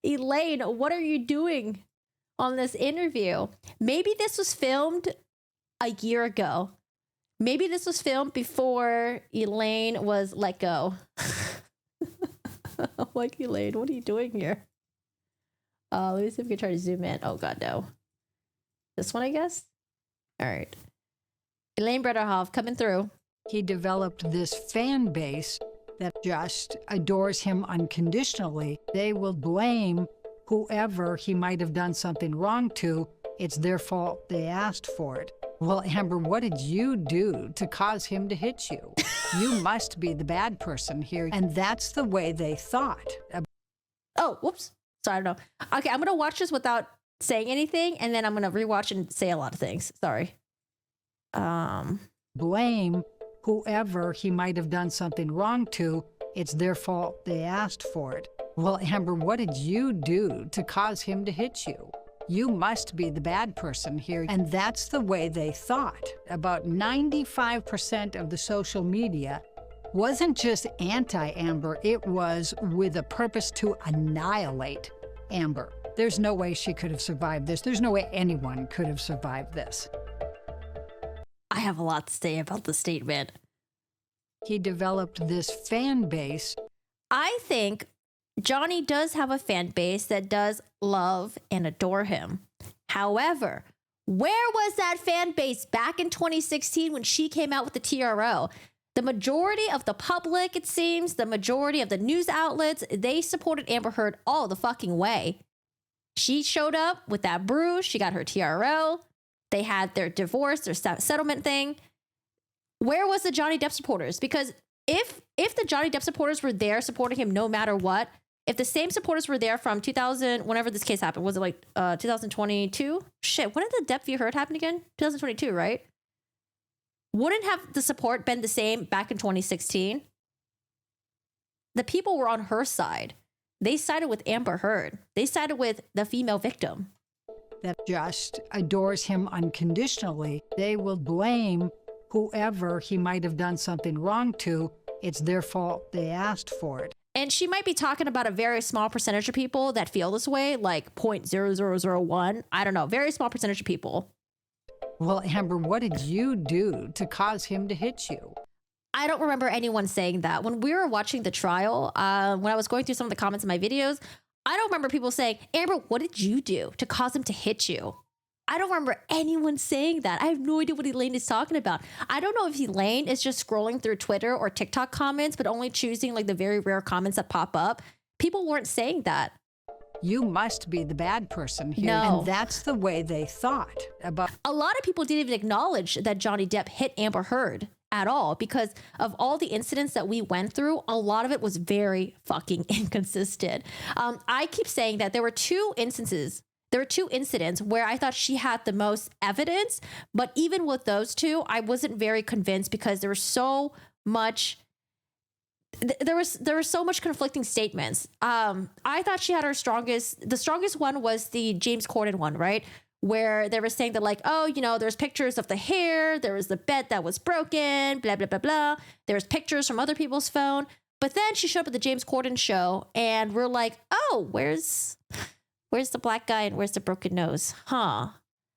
Elaine, what are you doing on this interview? Maybe this was filmed a year ago. Maybe this was filmed before Elaine was let go. I'm like, Elaine, what are you doing here? Let me see if we can try to zoom in. Oh, God, no. This one, I guess? All right. Elaine Bredehoft coming through. He developed this fan base that just adores him unconditionally. They will blame whoever he might have done something wrong to. It's their fault. They asked for it. Well, Amber, what did you do to cause him to hit you? You must be the bad person here. And that's the way they thought. Oh, whoops. Sorry, I don't know. Okay, I'm going to watch this without saying anything, and then I'm going to rewatch and say a lot of things. Sorry. Blame whoever he might have done something wrong to. It's their fault. They asked for it. Well, Amber, what did you do to cause him to hit you? You must be the bad person here. And that's the way they thought. About 95% of the social media wasn't just anti-Amber, it was with a purpose to annihilate Amber. There's no way she could have survived this. There's no way anyone could have survived this. I have a lot to say about the statement. He developed this fan base. I think Johnny does have a fan base that does love and adore him. However, where was that fan base back in 2016 when she came out with the TRO? The majority of the public, it seems, the majority of the news outlets, they supported Amber Heard all the fucking way. She showed up with that bruise. She got her TRO. They had their divorce, their settlement thing. Where was the Johnny Depp supporters? Because if the Johnny Depp supporters were there supporting him no matter what, if the same supporters were there from 2000, whenever this case happened, was it like 2022? Shit, when did the Depp v. Heard happen again? 2022, right? Wouldn't have the support been the same back in 2016? The people were on her side. They sided with Amber Heard. They sided with the female victim. That just adores him unconditionally. They will blame whoever he might have done something wrong to. It's their fault. They asked for it. And she might be talking about a very small percentage of people that feel this way, like 0.0001. I don't know, very small percentage of people. Well, Amber, what did you do to cause him to hit you? I don't remember anyone saying that. When we were watching the trial, when I was going through some of the comments in my videos, I don't remember people saying, Amber, what did you do to cause him to hit you? I don't remember anyone saying that. I have no idea what Elaine is talking about. I don't know if Elaine is just scrolling through Twitter or TikTok comments, but only choosing like the very rare comments that pop up. People weren't saying that. You must be the bad person here. No. And that's the way they thought about. A lot of people didn't even acknowledge that Johnny Depp hit Amber Heard at all because of all the incidents that we went through. A lot of it was very fucking inconsistent. I keep saying that there were two incidents where I thought she had the most evidence, but even with those two, I wasn't very convinced because there was so much. There was so much conflicting statements. I thought she had the strongest one was the James Corden one, right? Where they were saying that like, oh, you know, there's pictures of the hair, there was the bed that was broken, blah, blah, blah, blah. There's pictures from other people's phone. But then she showed up at the James Corden show and we're like, oh, where's the black guy and where's the broken nose? Huh?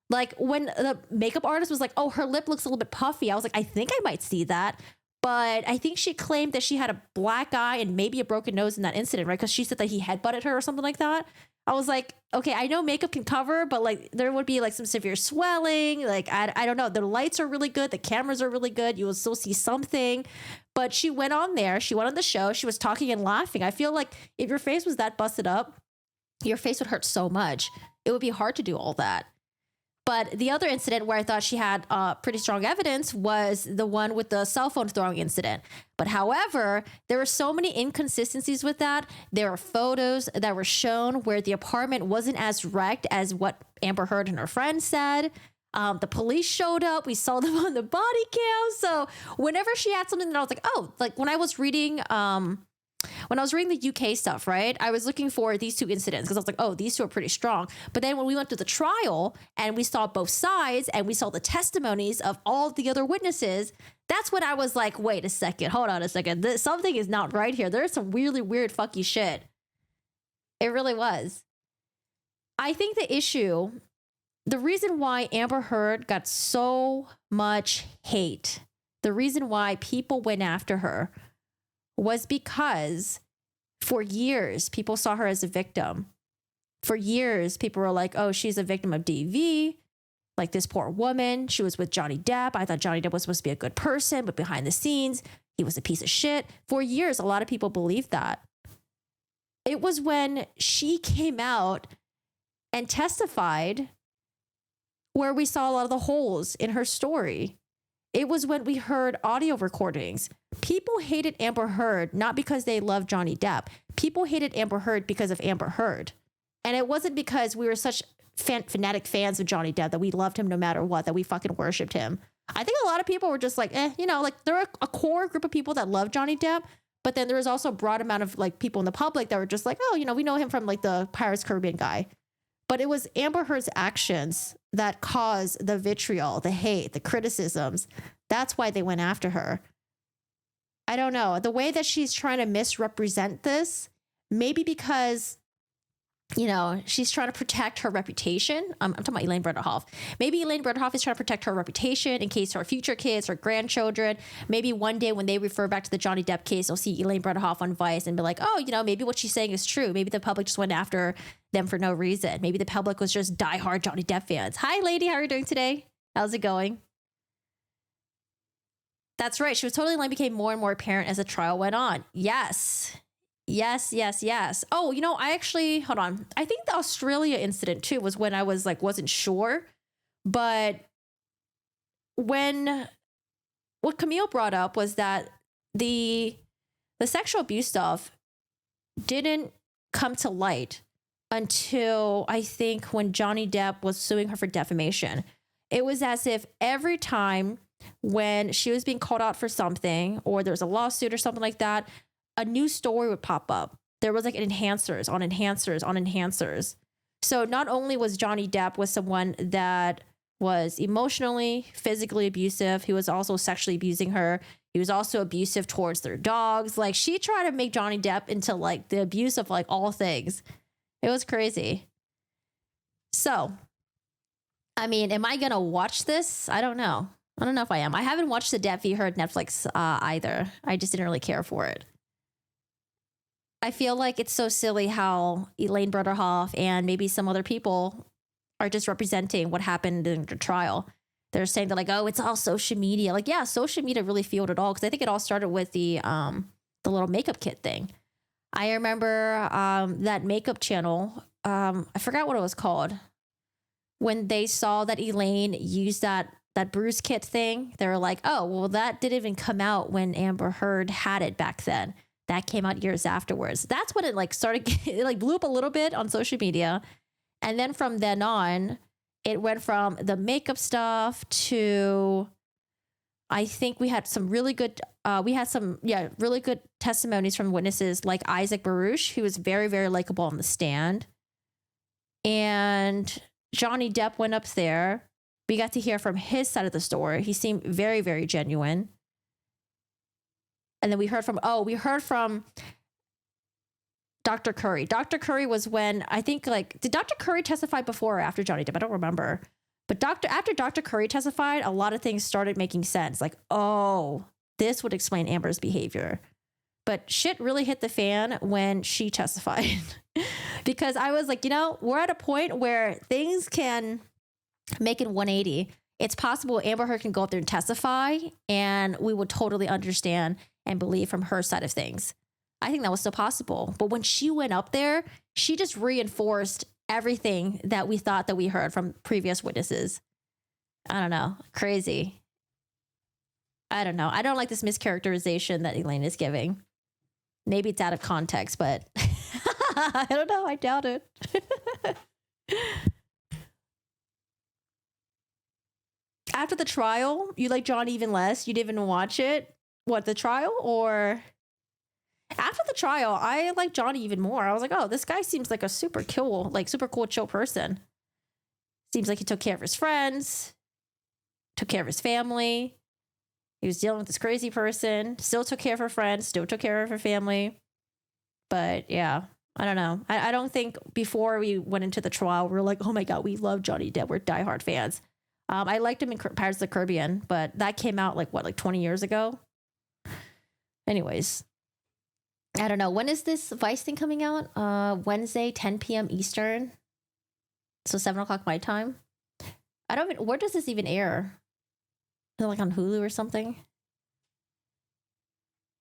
Like when the makeup artist was like, oh, her lip looks a little bit puffy. I was like, I think I might see that. But I think she claimed that she had a black eye and maybe a broken nose in that incident, right? Because she said that he headbutted her or something like that. I was like, okay, I know makeup can cover, but like there would be like some severe swelling. Like, I don't know. The lights are really good. The cameras are really good. You will still see something. But she went on there. She went on the show. She was talking and laughing. I feel like if your face was that busted up, your face would hurt so much. It would be hard to do all that. But the other incident where I thought she had pretty strong evidence was the one with the cell phone throwing incident. But however, there were so many inconsistencies with that. There were photos that were shown where the apartment wasn't as wrecked as what Amber Heard and her friend said. The police showed up. We saw them on the body cam. So whenever she had something that I was like, oh, like when I was reading the UK stuff, right, I was looking for these two incidents because I was like, oh, these two are pretty strong. But then when we went to the trial and we saw both sides and we saw the testimonies of all the other witnesses, that's when I was like, wait a second, hold on a second. Something is not right here. There's some really weird fucky shit. It really was. I think the reason why Amber Heard got so much hate, the reason why people went after her was because for years, people saw her as a victim. For years, people were like, oh, she's a victim of DV. Like this poor woman. She was with Johnny Depp. I thought Johnny Depp was supposed to be a good person, but behind the scenes, he was a piece of shit. For years, a lot of people believed that. It was when she came out and testified where we saw a lot of the holes in her story. It was when we heard audio recordings. People hated Amber Heard not because they loved Johnny Depp. People hated Amber Heard because of Amber Heard. And it wasn't because we were such fanatic fans of Johnny Depp that we loved him no matter what, that we fucking worshipped him. I think a lot of people were just like, like there are a core group of people that love Johnny Depp, but then there was also a broad amount of like people in the public that were just like, oh, we know him from like the Pirates Caribbean guy. But it was Amber Heard's actions that caused the vitriol, the hate, the criticisms. That's why they went after her. I don't know. The way that she's trying to misrepresent this, maybe because she's trying to protect her reputation. I'm talking about Elaine Bredehoft. Maybe Elaine Bredehoft is trying to protect her reputation in case her future kids, her grandchildren, maybe one day when they refer back to the Johnny Depp case, they'll see Elaine Bredehoft on Vice and be like, oh, maybe what she's saying is true. Maybe the public just went after them for no reason. Maybe the public was just diehard Johnny Depp fans. Hi, lady. How are you doing today? How's it going? That's right. She was totally lying, became more and more apparent as the trial went on. Yes. Oh, I actually, hold on. I think the Australia incident too was when I was like, wasn't sure, but what Camille brought up was that the sexual abuse stuff didn't come to light until I think when Johnny Depp was suing her for defamation. It was as if every time when she was being called out for something or there was a lawsuit or something like that, a new story would pop up. There was like enhancers on enhancers on enhancers. So not only was Johnny Depp was someone that was emotionally, physically abusive, he was also sexually abusing her. He was also abusive towards their dogs. Like she tried to make Johnny Depp into like the abuse of like all things. It was crazy. So, I mean, am I going to watch this? I don't know. I don't know if I am. I haven't watched the Depp v. Heard Netflix either. I just didn't really care for it. I feel like it's so silly how Elaine Bredehoft and maybe some other people are just representing what happened in the trial. They're saying that like, oh, it's all social media. Like, yeah, social media really fueled it all. Cause I think it all started with the little makeup kit thing. I remember that makeup channel. I forgot what it was called. When they saw that Elaine used that bruise kit thing, they were like, oh, well, that didn't even come out when Amber Heard had it back then. That came out years afterwards. That's when it like started, it like blew up a little bit on social media. And then from then on, it went from the makeup stuff to, I think we had some really good, really good testimonies from witnesses like Isaac Baruch, who was very, very likable on the stand. And Johnny Depp went up there. We got to hear from his side of the story. He seemed very, very genuine. And then we heard from Dr. Curry. Dr. Curry was when I think like, did Dr. Curry testify before or after Johnny Depp? I don't remember. But after Dr. Curry testified, a lot of things started making sense. Like, oh, this would explain Amber's behavior. But shit really hit the fan when she testified. Because I was like, we're at a point where things can make it 180. It's possible Amber Heard can go up there and testify and we would totally understand and believe from her side of things. I think that was still possible. But when she went up there, she just reinforced everything that we thought that we heard from previous witnesses. I don't know. Crazy. I don't know. I don't like this mischaracterization that Elaine is giving. Maybe it's out of context, but I don't know. I doubt it. After the trial, you like Johnny even less? You didn't even watch it? What, the trial? Or after the trial, I like Johnny even more. I was like, oh, this guy seems like a super cool, chill person. Seems like he took care of his friends, took care of his family. He was dealing with this crazy person, still took care of her friends, still took care of her family. But yeah, I don't know. I don't think before we went into the trial, we were like, oh my God, we love Johnny Depp. We're diehard fans. I liked him in Pirates of the Caribbean, but that came out like 20 years ago? Anyways, I don't know. When is this Vice thing coming out? Wednesday, 10 p.m. Eastern. So 7 o'clock my time. I don't even, where does this even air? Is it like on Hulu or something?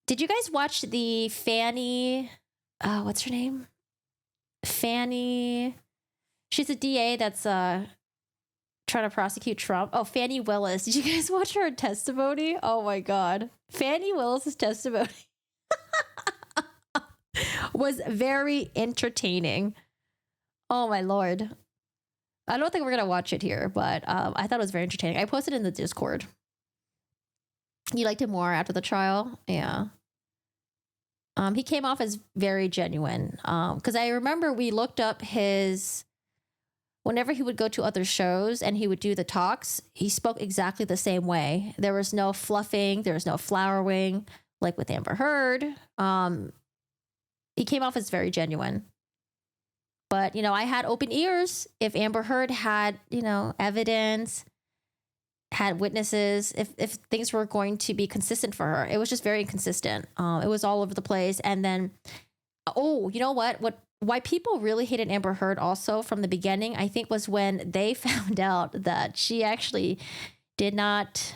Did you guys watch the Fannie, what's her name? Fannie. She's a DA that's trying to prosecute Trump. Oh, Fannie Willis. Did you guys watch her testimony? Oh my God. Fannie Willis's testimony was very entertaining. Oh my Lord. I don't think we're going to watch it here, but I thought it was very entertaining. I posted it in the Discord. You liked it more after the trial? Yeah. He came off as very genuine. Because I remember we looked up his, whenever he would go to other shows and he would do the talks, he spoke exactly the same way. There was no fluffing. There was no flowering like with Amber Heard. He came off as very genuine. But, you know, I had open ears. If Amber Heard had, you know, evidence, had witnesses, if things were going to be consistent for her. It was just very inconsistent. It was all over the place. And then, oh, you know what? Why people really hated Amber Heard also from the beginning, I think, was when they found out that she actually did not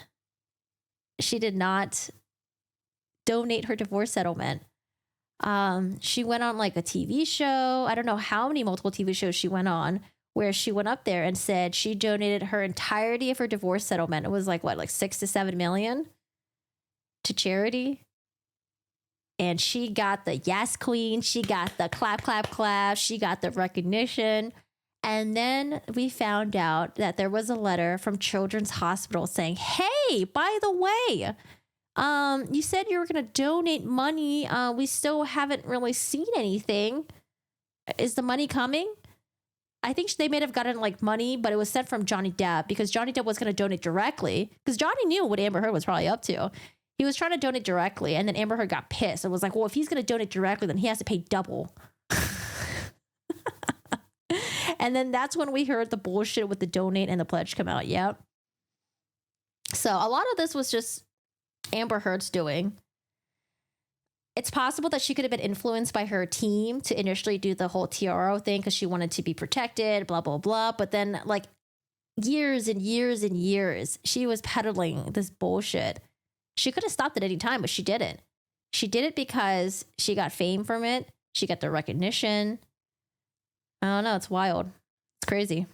donate her divorce settlement. She went on like a TV show. I don't know how many multiple TV shows she went on, where she went up there and said she donated her entirety of her divorce settlement. It was like, what, like 6 to 7 million to charity. And she got the yes queen. She got the clap, clap, clap. She got the recognition. And then we found out that there was a letter from Children's Hospital saying, hey, by the way, you said you were going to donate money. We still haven't really seen anything. Is the money coming? I think they may have gotten like money, but it was sent from Johnny Depp because Johnny Depp was going to donate directly because Johnny knew what Amber Heard was probably up to. He was trying to donate directly, and then Amber Heard got pissed. It was like, well, if he's going to donate directly, then he has to pay double. And then that's when we heard the bullshit with the donate and the pledge come out. Yep. So a lot of this was just Amber Heard's doing. It's possible that she could have been influenced by her team to initially do the whole TRO thing because she wanted to be protected, blah, blah, blah. But then like years and years and years, she was peddling this bullshit. She could have stopped at any time, but she didn't. She did it because she got fame from it. She got the recognition. I don't know. It's wild. It's crazy.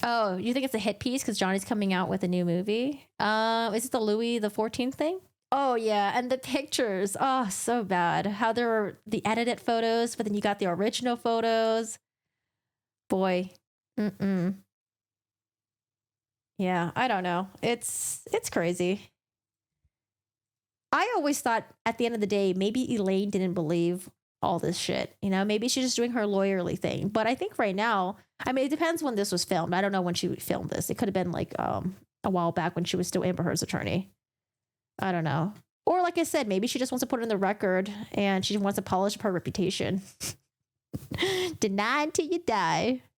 Oh, you think it's a hit piece because Johnny's coming out with a new movie? Is it the Louis the 14th thing? Oh, yeah. And the pictures. Oh, so bad. How there were the edited photos, but then you got the original photos. Boy. Yeah, I don't know. It's crazy. I always thought at the end of the day, maybe Elaine didn't believe all this shit. You know, maybe she's just doing her lawyerly thing. But I think right now, I mean, it depends when this was filmed. I don't know when she filmed this. It could have been like a while back when she was still Amber Heard's attorney. I don't know. Or like I said, maybe she just wants to put it in the record and she wants to polish up her reputation. Deny until you die.